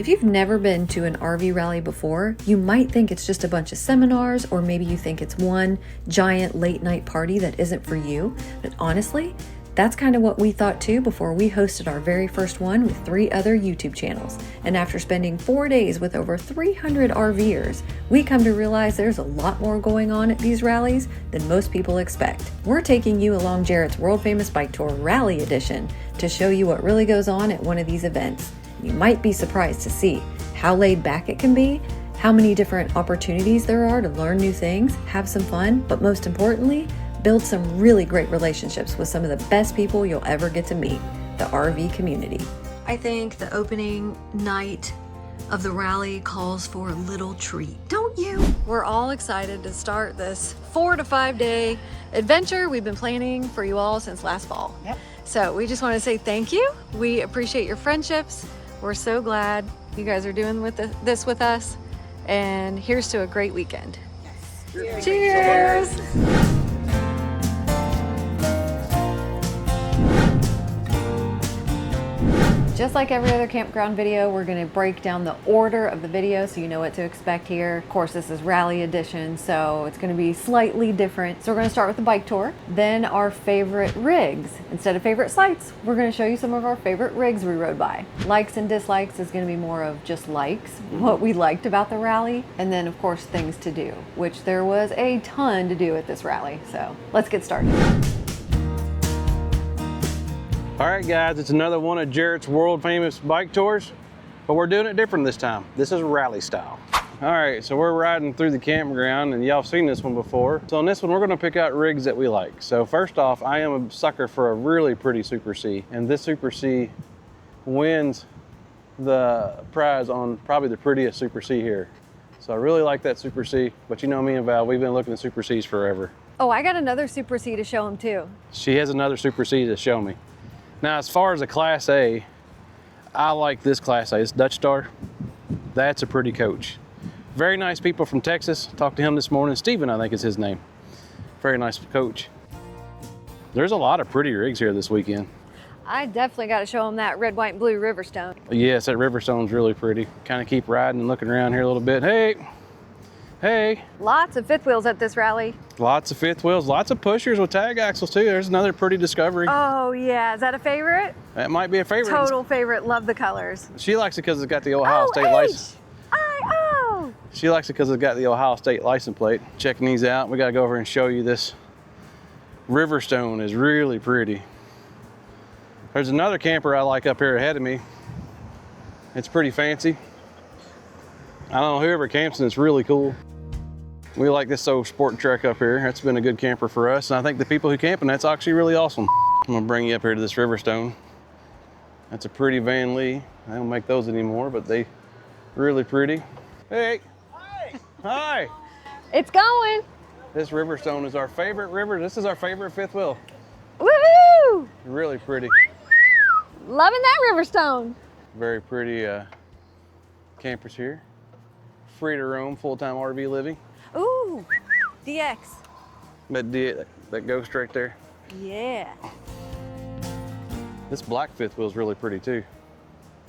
If you've never been to an RV rally before, you might think it's just a bunch of seminars, or maybe you think it's one giant late night party that isn't for you. But honestly, that's kind of what we thought too before we hosted our very first one with 3 other YouTube channels. And after spending 4 days with over 300 RVers, we come to realize there's a lot more going on at these rallies than most people expect. We're taking you along Jarrett's world famous bike tour rally edition to show you what really goes on at one of these events. You might be surprised to see how laid back it can be, how many different opportunities there are to learn new things, have some fun, but most importantly, build some really great relationships with some of the best people you'll ever get to meet, the RV community. I think the opening night of the rally calls for a little treat, don't you? We're all excited to start this 4 to 5 day adventure we've been planning for you all since last fall. Yep. So we just want to say thank you. We appreciate your friendships. We're so glad you guys are doing this with us. And here's to a great weekend. Yes. Cheers. Just like every other campground video, we're going to break down the order of the video so you know what to expect here. Of course, this is rally edition, so it's going to be slightly different. So we're going to start with the bike tour, then our favorite rigs. Instead of favorite sites, we're going to show you some of our favorite rigs we rode by. Likes and dislikes is going to be more of just likes, what we liked about the rally, and then of course things to do, which there was a ton to do at this rally. So let's get started. All right, guys, it's another one of Jarrett's world famous bike tours, but we're doing it different this time. This is rally style. All right, so we're riding through the campground, and y'all have seen this one before. So on this one, we're gonna pick out rigs that we like. So first off, I am a sucker for a really pretty Super C, and this Super C wins the prize on probably the prettiest Super C here. So I really like that Super C, but you know me and Val, we've been looking at Super Cs forever. Oh, I got another Super C to show him too. She has another Super C to show me. Now, as far as a Class A, I like this Class A. It's Dutch Star. That's a pretty coach. Very nice people from Texas. Talked to him this morning. Steven, I think is his name. Very nice coach. There's a lot of pretty rigs here this weekend. I definitely got to show him that red, white, and blue Riverstone. Yes, that Riverstone's really pretty. Kind of keep riding and looking around here a little bit. Hey, hey. Lots of fifth wheels at this rally. Lots of fifth wheels, lots of pushers with tag axles too. There's another pretty discovery. Oh yeah, is that a favorite? That might be a favorite. Total favorite, love the colors. She likes it because it's got the Ohio State license. H-I-O. She likes it because it's got the Ohio State license plate. Checking these out, we gotta go over and show you this. Riverstone is really pretty. There's another camper I like up here ahead of me. It's pretty fancy. I don't know, whoever camps in it's really cool. We like this old sport truck up here. That's been a good camper for us. And I think the people who camp in that's actually really awesome. I'm gonna bring you up here to this Riverstone. That's a pretty Van Lee. I don't make those anymore, but they really pretty. Hey. Hi. Hi. It's going. This Riverstone is our favorite river. This is our favorite fifth wheel. Woohoo! Really pretty. Loving that Riverstone. Very pretty campers here. Free to roam, full-time RV living. Ooh, DX. That ghost right there. Yeah. This black fifth wheel is really pretty too.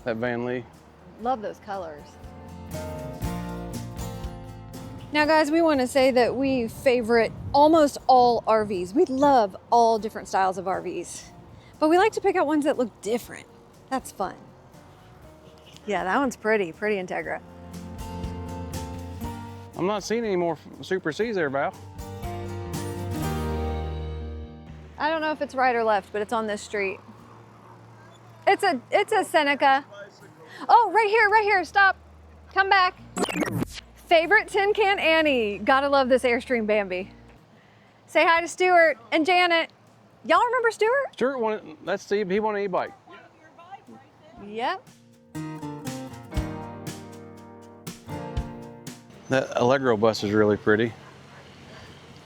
That Van Lee. Love those colors. Now guys, we want to say that we favorite almost all RVs. We love all different styles of RVs, but we like to pick out ones that look different. That's fun. Yeah, that one's pretty Integra. I'm not seeing any more Super Cs there, Val. I don't know if it's right or left, but it's on this street. It's a Seneca. Oh, right here, stop. Come back. Favorite Tin Can Annie. Gotta love this Airstream Bambi. Say hi to Stuart and Janet. Y'all remember Stuart? Stuart wanted, let's see, he wanted an e-bike. Yep. That Allegro bus is really pretty.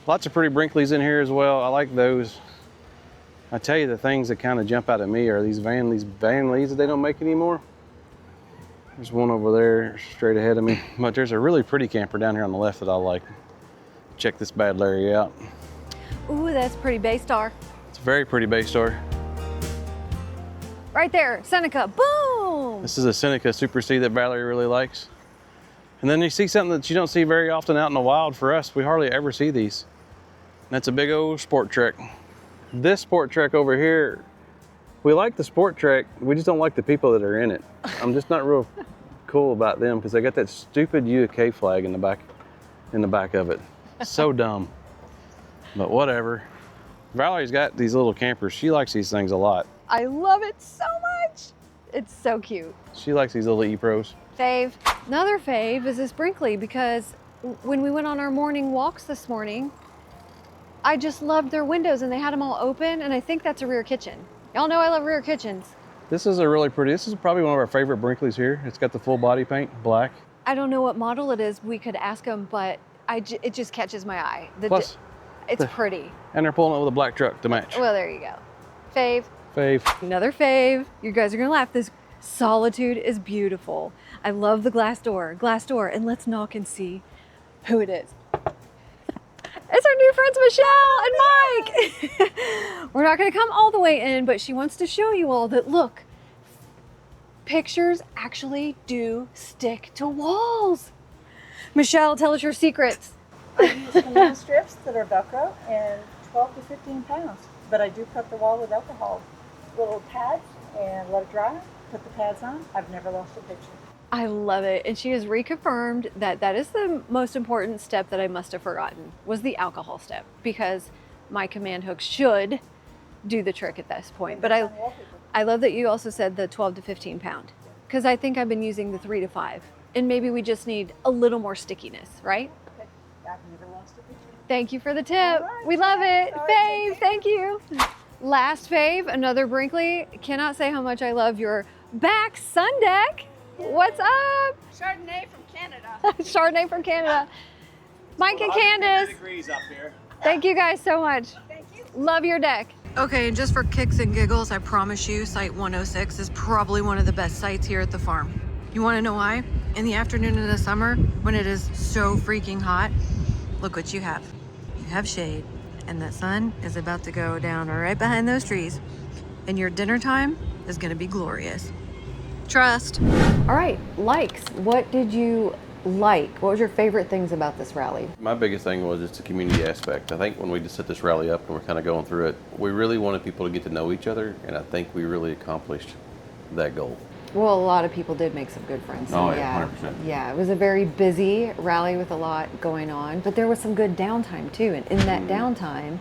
Lots of pretty Brinkleys in here as well. I like those. I tell you, the things that kind of jump out at me are these Van Lees that they don't make anymore. There's one over there straight ahead of me. But there's a really pretty camper down here on the left that I like. Check this Bad Larry out. Ooh, that's pretty Bay Star. It's a very pretty Bay Star. Right there, Seneca, boom! home. This is a Seneca Super C that Valerie really likes. And then you see something that you don't see very often out in the wild for us. We hardly ever see these. And that's a big old Sport Trek. This Sport Trek over here, we like the Sport Trek, we just don't like the people that are in it. I'm just not real cool about them because they got that stupid UK flag in the back of it. So dumb. But whatever. Valerie's got these little campers. She likes these things a lot. I love it so much. It's so cute. She likes these little E-Pros. Fave. Another fave is this Brinkley because when we went on our morning walks this morning, I just loved their windows and they had them all open, and I think that's a rear kitchen. Y'all know I love rear kitchens. This is this is probably one of our favorite Brinkleys here. It's got the full body paint, black. I don't know what model it is. We could ask them, but it just catches my eye. Plus, it's pretty. And they're pulling it with a black truck to match. Well, there you go. Fave. Fave. Another fave. You guys are gonna laugh. This Solitude is beautiful. I love the glass door, and let's knock and see who it is. It's our new friends, Michelle and Mike. We're not gonna come all the way in, but she wants to show you all that, look, pictures actually do stick to walls. Michelle, tell us your secrets. I use command strips that are Velcro and 12 to 15 pounds. But I do coat the wall with alcohol, little pads, and let it dry. Put the pads on. I've never lost a picture. I love it. And she has reconfirmed that that is the most important step that I must have forgotten, was the alcohol step, because my command hook should do the trick at this point. But I love that you also said the 12 to 15 pound, because I think I've been using the 3 to 5, and maybe we just need a little more stickiness, right? I've never lost a picture. Thank you for the tip. Right. We love it. All Fave, right. thank you. Last fave, another Brinkley. Cannot say how much I love your back sun deck. What's up? Chardonnay from Canada. Chardonnay from Canada. Mike and Candace. Degrees up here. Thank you guys so much. Thank you. Love your deck. Okay, and just for kicks and giggles, I promise you, Site 106 is probably one of the best sites here at the farm. You wanna know why? In the afternoon of the summer, when it is so freaking hot, look what you have. You have shade, and the sun is about to go down right behind those trees, and your dinner time is gonna be glorious. Trust. All right, likes. What did you like? What was your favorite things about this rally? My biggest thing was just the community aspect. I think when we just set this rally up and we're kind of going through it, we really wanted people to get to know each other, and I think we really accomplished that goal. Well, a lot of people did make some good friends. Oh, yeah, 100%. Yeah, it was a very busy rally with a lot going on, but there was some good downtime too. And in that downtime,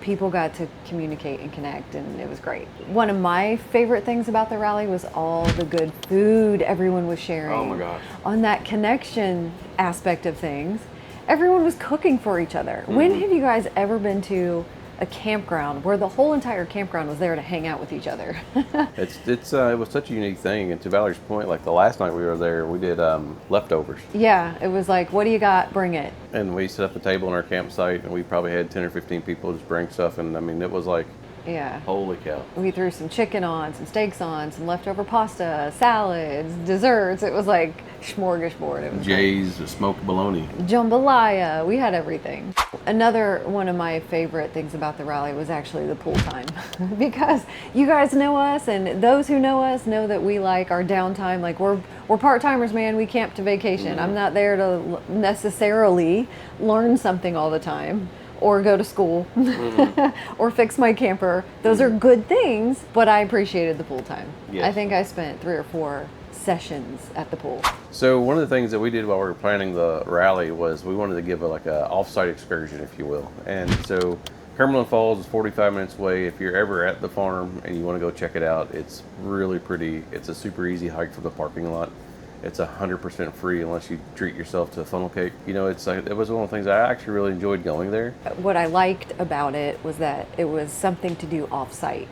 people got to communicate and connect, and it was great. One of my favorite things about the rally was all the good food everyone was sharing. Oh my gosh. On that connection aspect of things, everyone was cooking for each other. When have you guys ever been to a campground where the whole entire campground was there to hang out with each other? It was such a unique thing, and to Valerie's point, like the last night we were there, we did leftovers, Yeah, it was like, what do you got? Bring it. and we set up a table in our campsite, and we probably had 10 or 15 people just bring stuff, and I mean it was like, Yeah. holy cow. We threw some chicken on, some steaks on, some leftover pasta, salads, desserts. It was like smorgasbord. It was Jay's smoked bologna. jambalaya. We had everything. Another one of my favorite things about the rally was actually the pool time because you guys know us, and those who know us know that we like our downtime. Like we're part-timers, man. We camp to vacation. I'm not there to necessarily learn something all the time, or go to school, or fix my camper. Those are good things, but I appreciated the pool time. Yes. I think I spent 3 or 4 sessions at the pool. So one of the things that we did while we were planning the rally was we wanted to give like a off-site excursion, if you will. And so Cumberland Falls is 45 minutes away. If you're ever at the farm and you want to go check it out, it's really pretty. It's a super easy hike from the parking lot. It's 100% free unless you treat yourself to a funnel cake. You know, it was one of the things I actually really enjoyed going there. What I liked about it was that it was something to do off-site.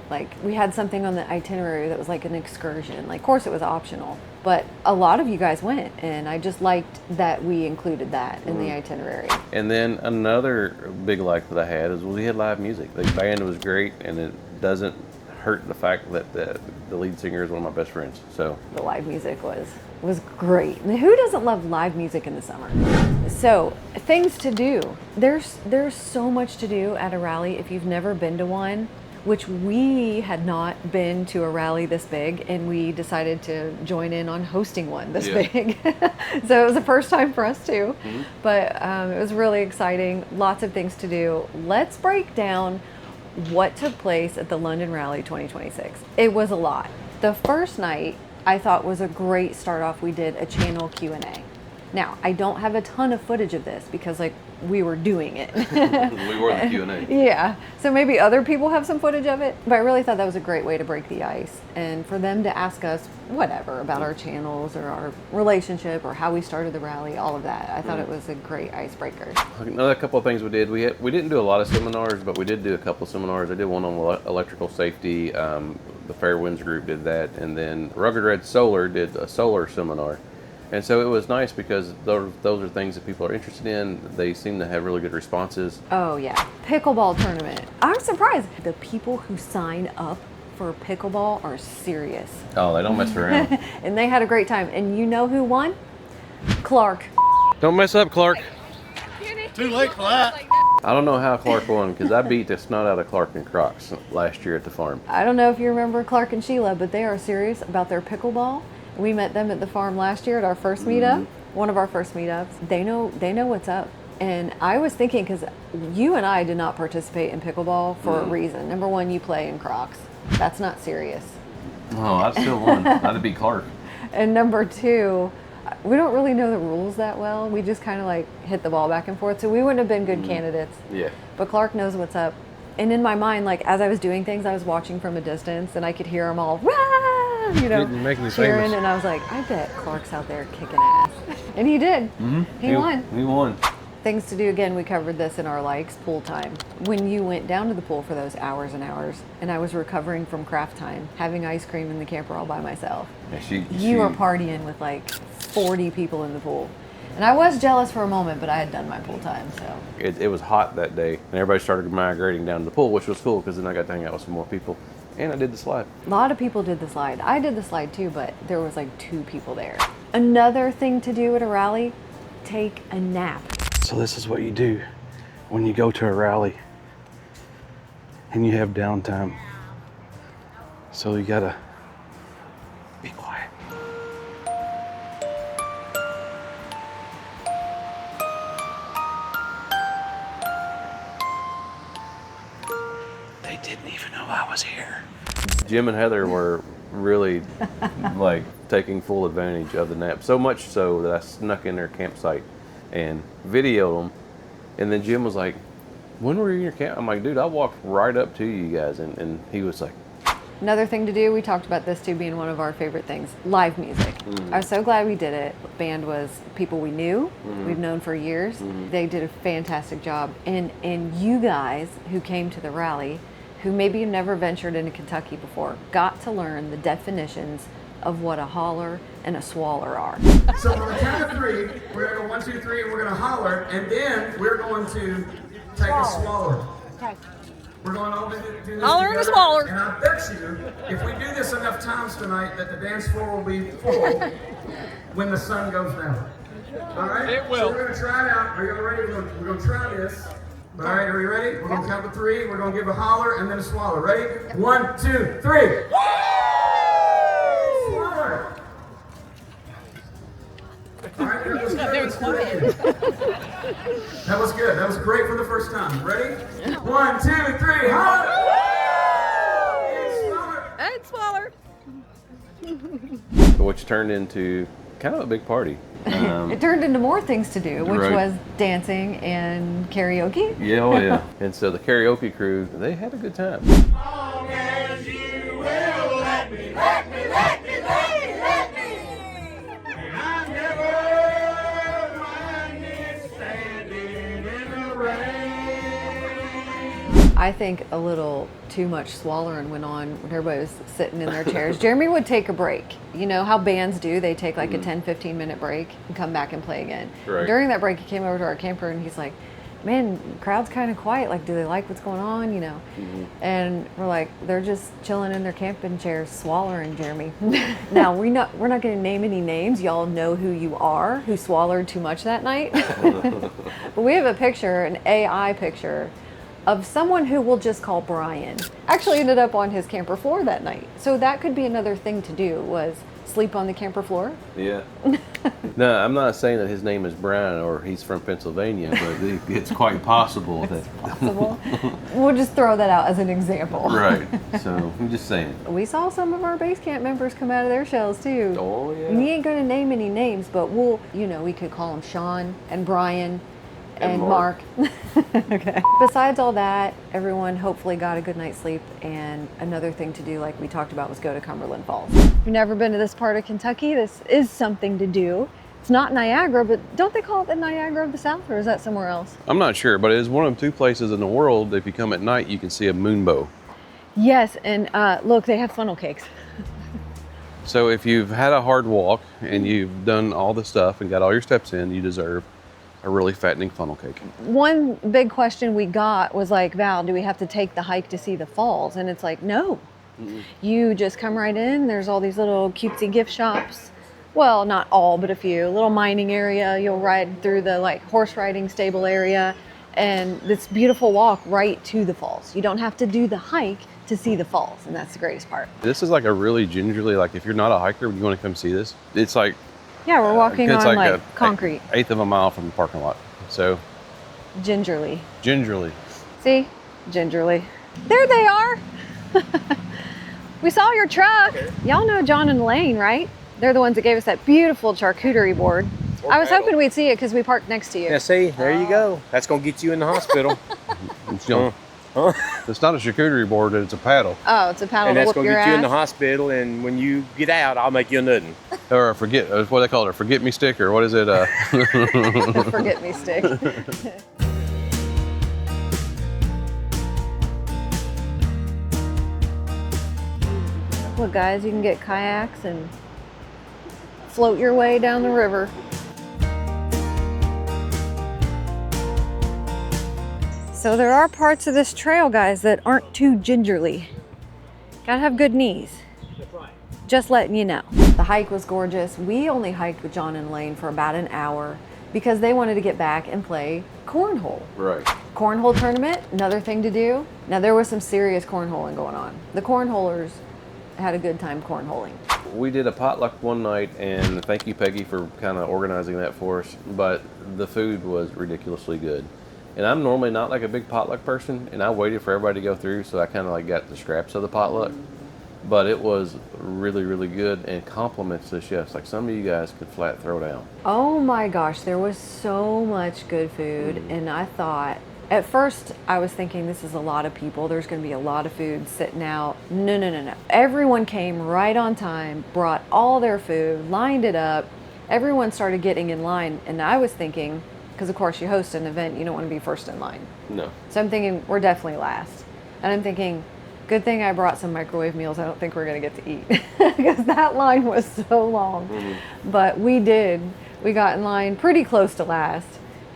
Like we had something on the itinerary that was like an excursion. Like, of course it was optional, but a lot of you guys went, and I just liked that we included that in the itinerary. And then another big like that I had is we had live music. The band was great, and it doesn't hurt the fact that the lead singer is one of my best friends. So The live music was great. I mean, who doesn't love live music in the summer? So things to do. There's so much to do at a rally. If you've never been to one, which we had not been to a rally this big, and we decided to join in on hosting one this big. So it was the first time for us too, but it was really exciting. Lots of things to do. Let's break down what took place at the London Rally 2026. It was a lot. The first night I thought was a great start off. We did a channel Q&A. Now, I don't have a ton of footage of this because like we were doing it. We were the Q&A. Yeah, so maybe other people have some footage of it, but I really thought that was a great way to break the ice and for them to ask us whatever about our channels or our relationship or how we started the rally, all of that. I thought it was a great icebreaker. Another couple of things we did, we didn't do a lot of seminars, but we did do a couple of seminars. I did one on electrical safety. The Fairwinds group did that, and then Rugged Red Solar did a solar seminar. And so it was nice because those are things that people are interested in. They seem to have really good responses. Oh yeah, pickleball tournament. I'm surprised. The people who sign up for pickleball are serious. Oh, they don't mess around. And they had a great time. And you know who won? Clark. Don't mess up, Clark. Too late for that. I don't know how Clark won because I beat the snot out of Clark and Crocs last year at the farm. I don't know if you remember Clark and Sheila, but they are serious about their pickleball. We met them at the farm last year at our first meetup, one of our first meetups. They know what's up. And I was thinking, because you and I did not participate in pickleball for a reason. Number one, you play in Crocs. That's not serious. Oh, I still won. I'd beat Clark. And number two, we don't really know the rules that well. We just kind of like hit the ball back and forth. So we wouldn't have been good candidates. Yeah. But Clark knows what's up. And in my mind, like as I was doing things, I was watching from a distance and I could hear them all, rah, you know, You're making me cheering. famous. And I was like, I bet Clark's out there kicking ass. And he did. He won. He won. Things to do, again, we covered this in our likes, pool time. When you went down to the pool for those hours and hours, and I was recovering from craft time, having ice cream in the camper all by myself. Yeah, You were partying with like 40 people in the pool. And I was jealous for a moment, but I had done my pool time, so. It was hot that day, and everybody started migrating down to the pool, which was cool because then I got to hang out with some more people. And I did the slide. A lot of people did the slide. I did the slide too, but there was like 2 people there. Another thing to do at a rally, take a nap. So this is what you do when you go to a rally and you have downtime. So you gotta be quiet. They didn't even know I was here. Jim and Heather were really like taking full advantage of the nap, so much so that I snuck in their campsite and videoed them. And then Jim was like, when were you in your camp? I'm like, dude, I walked right up to you guys. And he was like, Another thing to do, we talked about this too being one of our favorite things, live music. I was so glad we did it. The band was people we knew, we've known for years. They did a fantastic job. And you guys who came to the rally, who maybe have never ventured into Kentucky before, got to learn the definitions of what a holler and a swaller are. So on the count of 3, we're gonna go 1, 2, 3, and we're gonna holler, and then we're going to take a swallow. Okay. We're going over to do this Holler and a together, swaller. And I bet you, if we do this enough times tonight, that the dance floor will be full when the sun goes down. All right? It will. So we're gonna try it out. Are you ready? We're gonna try this. All right, are you ready? We're gonna count to 3. We're gonna give a holler and then a swallow. Ready? 1, 2, 3. Swallow. All right, that was good. That was good. That was great for the first time. Ready? 1, 2, 3, holler! And swaller. which turned into kind of a big party. It turned into more things to do, which Right. was dancing and karaoke. Yeah, oh yeah. And so the karaoke crew, they had a good time. Long as you will let me. And I never mind it standing in the rain. I think a little too much swallowing went on when everybody was sitting in their chairs. Jeremy would take a break. You know how bands do, they take like a 10-15 minute break and come back and play again. Right. During that break, he came over to our camper and he's like, man, crowd's kind of quiet. Like, do they like what's going on? You know? And we're like, they're just chilling in their camping chairs, swallowing, Jeremy. Now, we're not going to name any names. Y'all know who you are, who swallowed too much that night. But we have a picture, an AI picture of someone who we'll just call Brian. Actually ended up on his camper floor that night. So that could be another thing to do, was sleep on the camper floor. Yeah. No, I'm not saying that his name is Brian or he's from Pennsylvania, but it's quite possible that. Possible. We'll just throw that out as an example. Right. So I'm just saying. We saw some of our base camp members come out of their shells too. Oh yeah. We ain't gonna name any names, but we'll, we could call them Sean and Brian and Mark. Okay. Besides all that, everyone hopefully got a good night's sleep, and another thing to do, like we talked about, was go to Cumberland Falls. If you've never been to this part of Kentucky, this is something to do. It's not Niagara, but don't they call it the Niagara of the South, or is that somewhere else? I'm not sure, but it is one of 2 places in the world that if you come at night, you can see a moonbow. Yes, and look, they have funnel cakes. So if you've had a hard walk and you've done all the stuff and got all your steps in, you deserve a really fattening funnel cake. One big question we got was like, Val, do we have to take the hike to see the falls? And it's like, no. You just come right in. There's all these little cutesy gift shops. Well, not all, but a few. Little mining area. You'll ride through the like horse riding stable area, and this beautiful walk right to the falls. You don't have to do the hike to see the falls, and that's the greatest part. This is like a really gingerly, like if you're not a hiker, you want to come see this. It's like, yeah, we're walking it's on like like a concrete. Eighth of a mile from the parking lot. So Gingerly. See? Gingerly. There they are. We saw your truck. Y'all know John and Elaine, right? They're the ones that gave us that beautiful charcuterie board. I was hoping we'd see it because we parked next to you. Yeah, see, there you go. That's gonna get you in the hospital. It's not a charcuterie board, it's a paddle. Oh, it's a paddle And to that's whoop gonna your get you in the ass. hospital, and when you get out, I'll make you a nuddin. Or a what do they call it? A forget me stick, or what is it? Forget me stick. Look, guys, you can get kayaks and float your way down the river. So there are parts of this trail, guys, that aren't too gingerly. Gotta have good knees. Just letting you know. The hike was gorgeous. We only hiked with John and Elaine for about an hour because they wanted to get back and play cornhole. Right. Cornhole tournament, another thing to do. Now there was some serious cornholing going on. The cornholers had a good time cornholing. We did a potluck one night, and thank you, Peggy, for kind of organizing that for us, but the food was ridiculously good. And I'm normally not like a big potluck person, and I waited for everybody to go through, so I kind of like got the scraps of the potluck. But it was really, really good, and compliments to the chefs. Like, some of you guys could flat throw down. Oh my gosh, there was so much good food, and I thought, at first I was thinking this is a lot of people, there's going to be a lot of food sitting out. No. Everyone came right on time, brought all their food, lined it up. Everyone started getting in line, and I was thinking, because of course you host an event, you don't want to be first in line. No. So I'm thinking we're definitely last. And I'm thinking, good thing I brought some microwave meals. I don't think we're going to get to eat because that line was so long. But we did. We got in line pretty close to last,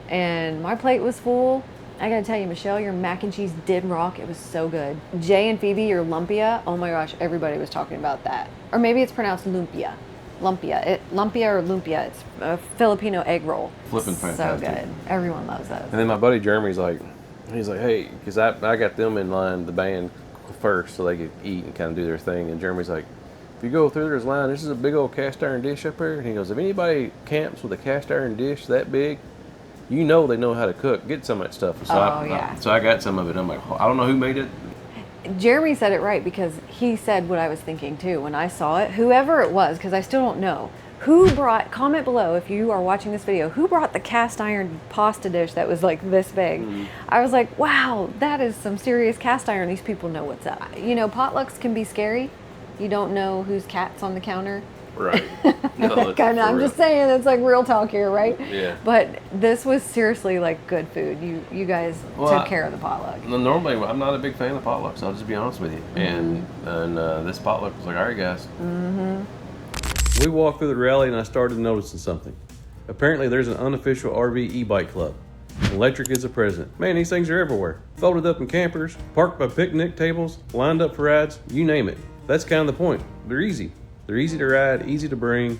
and my plate was full. I gotta tell you, Michelle, your mac and cheese did rock. It was so good. Jay and Phoebe, your lumpia, oh my gosh, everybody was talking about that. Or maybe it's pronounced lumpia. Lumpia or lumpia. It's a Filipino egg roll. Flipping fantastic. So good. Everyone loves those. And then my buddy Jeremy's like, hey, because I got them in line, the band first, so they could eat and kind of do their thing. And Jeremy's like, if you go through this line, this is a big old cast iron dish up here. And he goes, if anybody camps with a cast iron dish that big, you know they know how to cook. Get some of that stuff. So yeah. I got some of it. I'm like, I don't know who made it. Jeremy said it right, because he said what I was thinking too when I saw it. Whoever it was, because I still don't know, who brought, comment below if you are watching this video, who brought the cast iron pasta dish that was like this big. I was like, wow, that is some serious cast iron. These people know what's up. You know, potlucks can be scary. You don't know whose cat's on the counter. Right. No, I'm just saying, it's like real talk here, right? Yeah. But this was seriously like good food. You guys took care of the potluck. Normally, I'm not a big fan of potlucks. I'll just be honest with you. And this potluck was like, all right, guys. We walked through the rally and I started noticing something. Apparently there's an unofficial RV e-bike club. Electric is the president. Man, these things are everywhere. Folded up in campers, parked by picnic tables, lined up for rides, you name it. That's kind of the point. They're easy. They're easy to ride, easy to bring,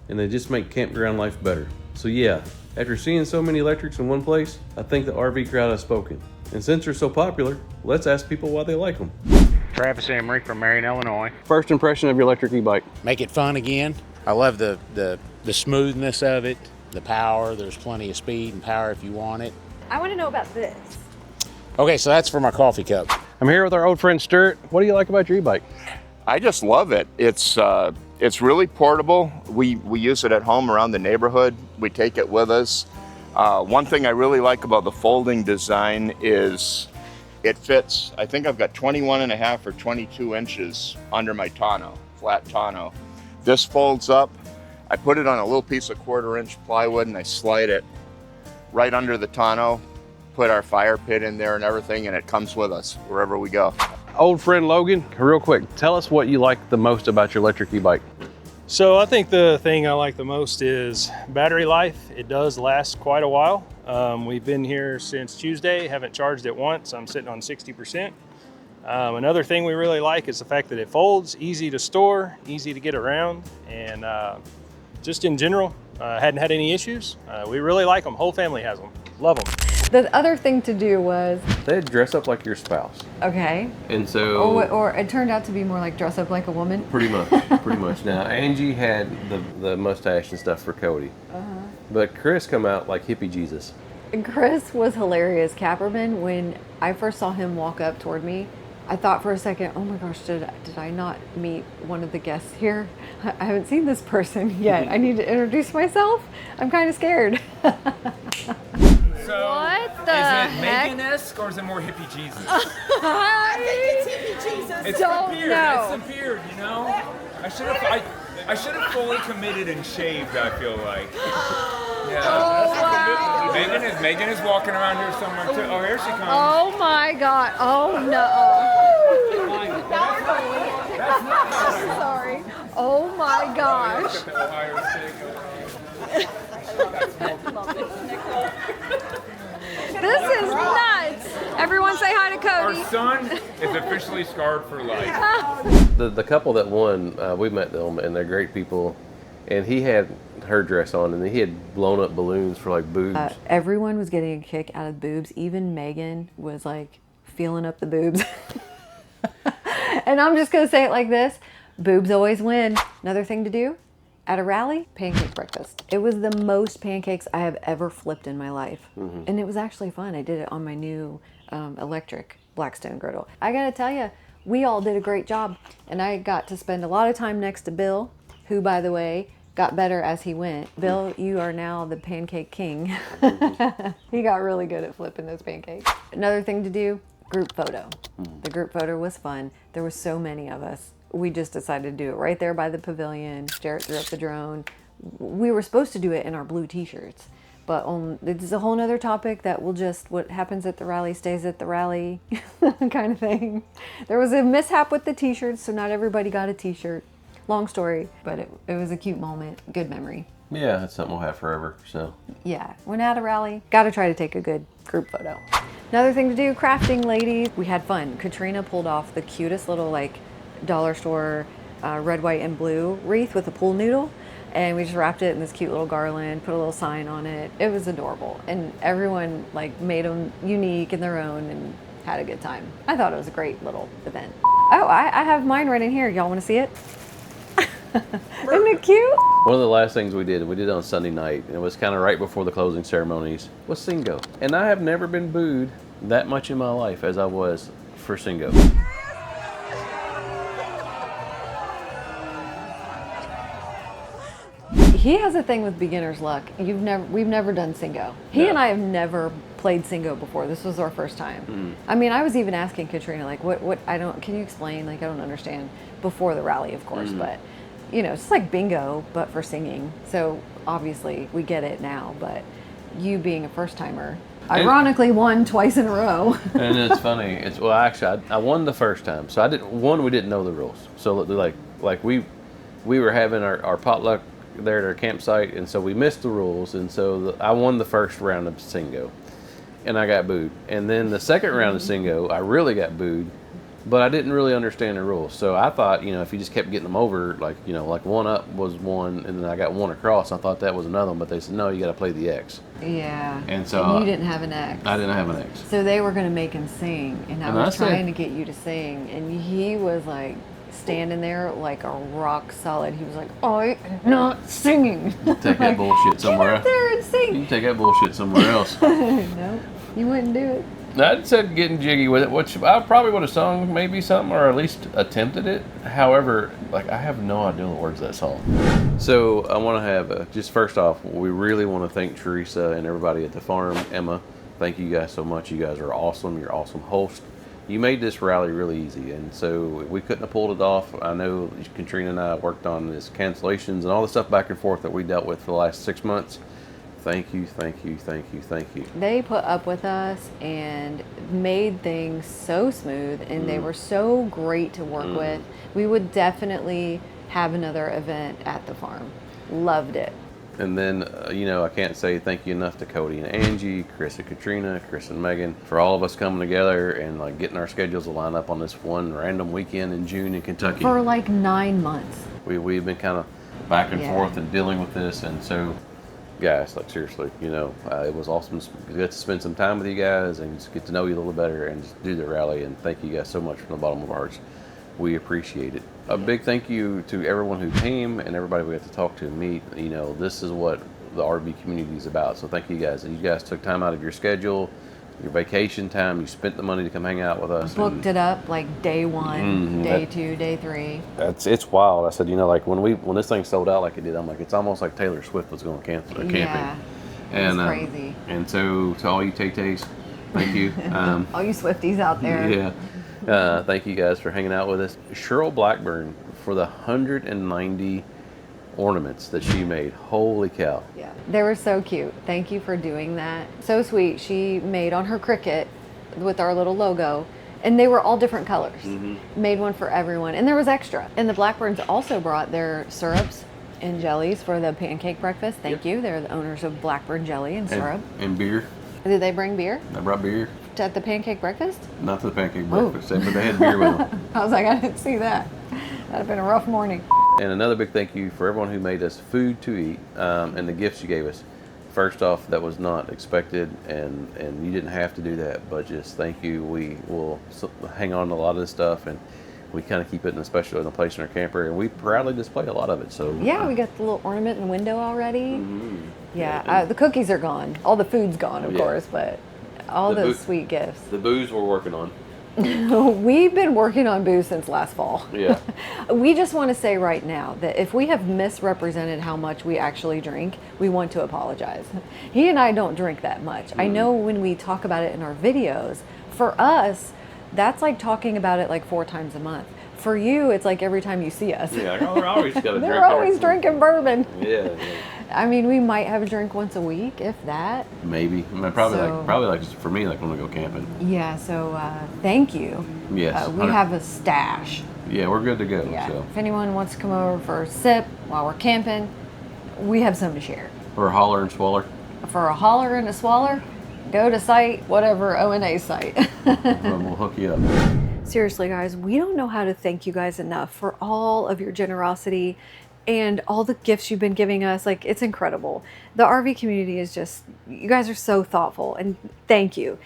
and they just make campground life better. So yeah, after seeing so many electrics in one place, I think the RV crowd has spoken. And since they're so popular, let's ask people why they like them. Travis Emery from Marion, Illinois. First impression of your electric e-bike. Make it fun again. I love the smoothness of it, the power. There's plenty of speed and power if you want it. I want to know about this. Okay, so that's for my coffee cup. I'm here with our old friend Stuart. What do you like about your e-bike? I just love it. It's really portable. We use it at home around the neighborhood. We take it with us. One thing I really like about the folding design is it fits. I think I've got 21.5 or 22 inches under my tonneau, flat tonneau. This folds up. I put it on a little piece of 1/4 inch plywood and I slide it right under the tonneau, put our fire pit in there and everything, and it comes with us wherever we go. Old friend Logan, real quick, tell us what you like the most about your electric e-bike. So I think the thing I like the most is battery life. It does last quite a while. We've been here since Tuesday, haven't charged it once. I'm sitting on 60%. Another thing we really like is the fact that it folds, easy to store, easy to get around, and just in general, hadn't had any issues. We really like them. Whole family has them. Love them. The other thing to do was, They dress up like your spouse. okay, And so... or it turned out to be more like dress up like a woman. Pretty much, pretty much. Now, Angie had the mustache and stuff for Cody. But Chris come out like hippie Jesus. And Chris was hilarious. Capperman, when I first saw him walk up toward me, I thought for a second, oh my gosh, did I not meet one of the guests here? I haven't seen this person yet. I need to introduce myself. I'm kind of scared. So, What the is it heck? Megan-esque or is it more hippie Jesus? I think it's hippie Jesus. It's Don't the beard. know. It's the beard, you know? I should have fully committed and shaved, I feel like. Yeah. Oh, wow. Megan is walking around here somewhere too. Oh, here she comes. Oh my God. Oh no. Sorry. Oh my gosh. This is nuts. Everyone say hi to Our Cody. son is officially scarred for life. The couple that won, we met them, and they're great people. And he had her dress on, and he had blown up balloons for like boobs. Everyone was getting a kick out of boobs. Even Megan was like feeling up the boobs. And I'm just going to say it like this. Boobs always win. Another thing to do at a rally, pancake breakfast. It was the most pancakes I have ever flipped in my life. And it was actually fun. I did it on my new electric Blackstone griddle. I got to tell you, we all did a great job. And I got to spend a lot of time next to Bill, who, by the way, got better as he went. Bill, you are now the pancake king. He got really good at flipping those pancakes. Another thing to do, group photo. The group photo was fun. There were so many of us. We just decided to do it right there by the pavilion. Jarrett threw up the drone. We were supposed to do it in our blue t-shirts, but this is a whole nother topic that will just, what happens at the rally stays at the rally kind of thing. There was a mishap with the t-shirts, so not everybody got a t-shirt. Long story, but it was a cute moment, good memory. Yeah, that's something we'll have forever, so. Yeah, when at a rally, gotta try to take a good group photo. Another thing to do, crafting, ladies. We had fun. Katrina pulled off the cutest little like dollar store red, white, and blue wreath with a pool noodle. And we just wrapped it in this cute little garland, put a little sign on it. It was adorable. And everyone like made them unique in their own and had a good time. I thought it was a great little event. Oh, I have mine right in here. Y'all wanna see it? Isn't it cute? One of the last things we did it on Sunday night, and it was kind of right before the closing ceremonies, was Singo. And I have never been booed that much in my life as I was for Singo. He has a thing with beginner's luck. We've never done Singo. He and I have never played Singo before. This was our first time. I mean, I was even asking Katrina, like, can you explain? Like, I don't understand, before the rally, of course, but you know, it's like bingo, but for singing. So obviously we get it now, but you being a first timer, ironically won twice in a row. And it's funny. Well, actually, I won the first time. So we didn't know the rules. So like we were having our potluck there at our campsite, and so we missed the rules, and so I won the first round of Singo, and I got booed. And then the second round of Singo, I really got booed, but I didn't really understand the rules. So I thought, if you just kept getting them over, like, like one up was one, and then I got one across. I thought that was another one, but they said, no, you got to play the X. Yeah. And so you didn't have an X. I didn't have an X. So they were going to make him sing, and I was trying to get you to sing, and he was like standing there like a rock solid. He was like, I am not singing. Take that bullshit somewhere else. Get up there and sing. You can take that bullshit somewhere else. No, you wouldn't do it. I said getting jiggy with it, which I probably would have sung maybe something, or at least attempted it. However, like, I have no idea the words of that song. So I want to have, just first off, we really want to thank Teresa and everybody at the farm. Emma, thank you guys so much. You guys are awesome. You're awesome hosts. You made this rally really easy, and so we couldn't have pulled it off. I know Katrina and I worked on this cancellations and all the stuff back and forth that we dealt with for the last 6 months. Thank you, thank you, thank you, thank you. They put up with us and made things so smooth, and they were so great to work with. We would definitely have another event at the farm. Loved it. And then, I can't say thank you enough to Cody and Angie, Chris and Katrina, Chris and Megan, for all of us coming together and like getting our schedules to line up on this one random weekend in June in Kentucky. For like 9 months. We've been kind of back and forth and dealing with this, and so, guys, like, seriously, it was awesome to get to spend some time with you guys and just get to know you a little better and just do the rally. And thank you guys so much from the bottom of our hearts. We appreciate it. A big thank you to everyone who came and everybody we got to talk to and meet. This is what the RV community is about. So thank you guys. You guys took time out of your schedule, your vacation time. You spent the money to come hang out with us. Booked it up like day 1, day 2, day 3. It's wild. I said, like when this thing sold out like it did, I'm like, it's almost like Taylor Swift was going camping. Yeah, and it's crazy. And so to all you Tay-Tays, thank you. All you Swifties out there. Yeah. Thank you guys for hanging out with us. Cheryl Blackburn for the 190 ornaments that she made. Holy cow. Yeah, they were so cute. Thank you for doing that. So sweet. She made on her Cricut with our little logo, and they were all different colors. Made one for everyone, and there was extra. And the Blackburns also brought their syrups and jellies for the pancake breakfast. Thank you. They're the owners of Blackburn Jelly and Syrup. And beer. Did they bring beer? They brought beer. At the pancake breakfast? Not to the pancake breakfast, but they had beer with them. I was like, I didn't see that. That'd have been a rough morning. And another big thank you for everyone who made us food to eat, and the gifts you gave us. First off, that was not expected, and you didn't have to do that, but just thank you. We will hang on to a lot of this stuff, and we kind of keep it in a place in our camper, and we proudly display a lot of it. So yeah, we got the little ornament in the window already. Yeah, the cookies are gone. All the food's gone, of course, but all those sweet gifts. The booze we're working on. We've been working on booze since last fall. Yeah. We just want to say right now that if we have misrepresented how much we actually drink, we want to apologize. He and I don't drink that much. I know when we talk about it in our videos, for us, that's like talking about it like 4 times a month. For you, it's like every time you see us. Yeah, they're always got a drink. They're always drinking bourbon. Yeah. I mean, we might have a drink once a week, if that. Maybe. I mean, probably like for me, like when we go camping. Yeah. So thank you. Yes. We have a stash. Yeah, we're good to go. Yeah. So. If anyone wants to come over for a sip while we're camping, we have some to share. Or a holler and swaller. For a holler and a swaller, go to site, whatever ONA site. We'll hook you up. Seriously, guys, we don't know how to thank you guys enough for all of your generosity and all the gifts you've been giving us. Like, it's incredible. The RV community is just, you guys are so thoughtful, and thank you.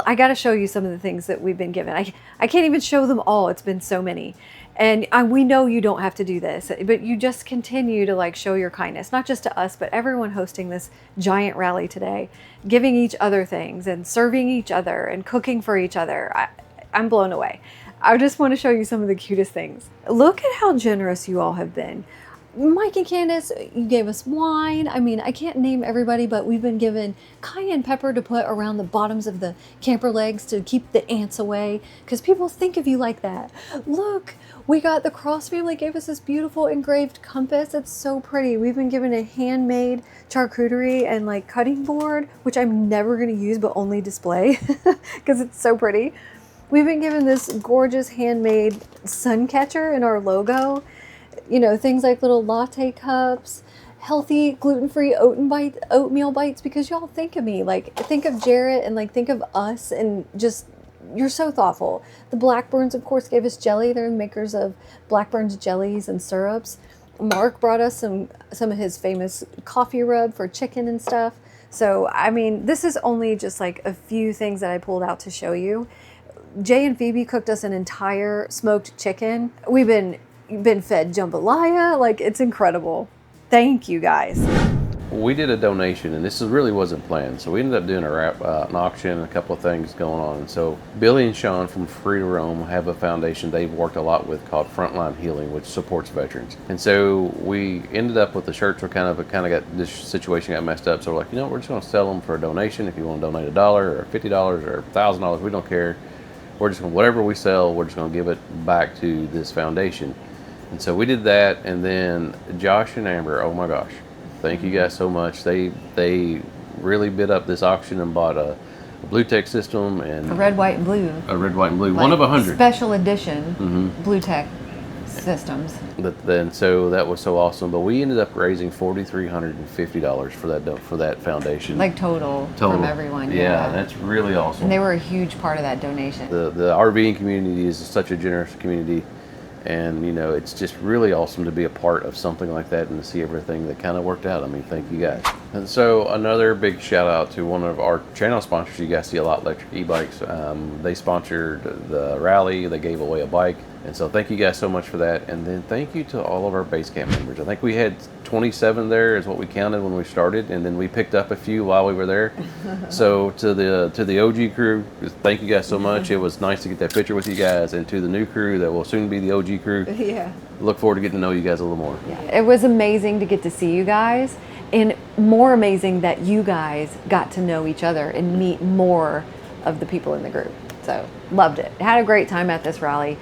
I got to show you some of the things that we've been given. I can't even show them all. It's been so many. And we know you don't have to do this, but you just continue to like show your kindness, not just to us, but everyone hosting this giant rally today, giving each other things and serving each other and cooking for each other. I'm blown away. I just want to show you some of the cutest things. Look at how generous you all have been. Mike and Candace, you gave us wine. I mean, I can't name everybody, but we've been given cayenne pepper to put around the bottoms of the camper legs to keep the ants away, because people think of you like that. Look, we got the Cross family gave us this beautiful engraved compass. It's so pretty. We've been given a handmade charcuterie and like cutting board, which I'm never going to use, but only display because it's so pretty. We've been given this gorgeous handmade sun catcher in our logo. You know, things like little latte cups, healthy gluten-free oatmeal bites, because y'all think of me, like think of Jarrett and like think of us and just you're so thoughtful. The Blackburns, of course, gave us jelly. They're the makers of Blackburns jellies and syrups. Mark brought us some of his famous coffee rub for chicken and stuff. So, I mean, this is only just like a few things that I pulled out to show you. Jay and Phoebe cooked us an entire smoked chicken. We've been fed jambalaya. Like, it's incredible. Thank you, guys. We did a donation, and this really wasn't planned. So we ended up doing an auction, a couple of things going on. And so Billy and Sean from Free to Roam have a foundation they've worked a lot with called Frontline Healing, which supports veterans. And so we ended up with the shirts. We kind of got this situation got messed up. So we're like, you know, we're just going to sell them for a donation. If you want to donate $1 or $50 or $1,000, we don't care. We're just going to, whatever we sell, we're just going to give it back to this foundation. And so we did that, and then Josh and Amber, oh my gosh. Thank you guys so much. They really bid up this auction and bought a blue tech system and A red, white, and blue. A red, white, and blue. Like One of 100. Special edition blue tech systems. Then so that was so awesome. But we ended up raising $4,350 for that foundation. Like total from everyone. Yeah, that's really awesome. And they were a huge part of that donation. The RVing community is such a generous community. And, you know, it's just really awesome to be a part of something like that and to see everything that kind of worked out. I mean, thank you guys. And so another big shout out to one of our channel sponsors. You guys see a lot, Electric E-Bikes. They sponsored the rally. They gave away a bike. And so thank you guys so much for that. And then thank you to all of our base camp members. I think we had 27 there is what we counted when we started. And then we picked up a few while we were there. So to the OG crew, thank you guys so much. It was nice to get that picture with you guys. And to the new crew that will soon be the OG crew, Yeah. look forward to getting to know you guys a little more. Yeah. It was amazing to get to see you guys, and more amazing that you guys got to know each other and meet more of the people in the group. So loved it. Had a great time at this rally.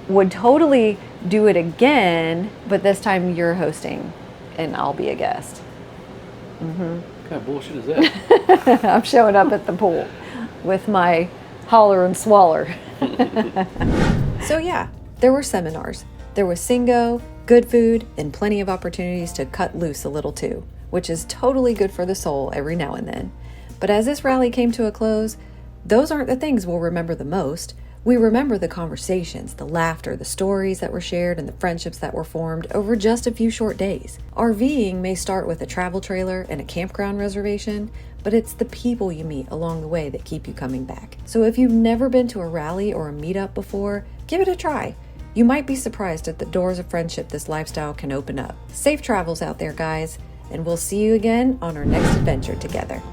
Would totally do it again, but this time you're hosting and I'll be a guest. What kind of bullshit is that? I'm showing up at the pool with my holler and swaller. So yeah, there were seminars. There was Singo, good food, and plenty of opportunities to cut loose a little too, which is totally good for the soul every now and then. But as this rally came to a close, those aren't the things we'll remember the most. We remember the conversations, the laughter, the stories that were shared, and the friendships that were formed over just a few short days. RVing may start with a travel trailer and a campground reservation, but it's the people you meet along the way that keep you coming back. So if you've never been to a rally or a meetup before, give it a try. You might be surprised at the doors of friendship this lifestyle can open up. Safe travels out there, guys, and we'll see you again on our next adventure together.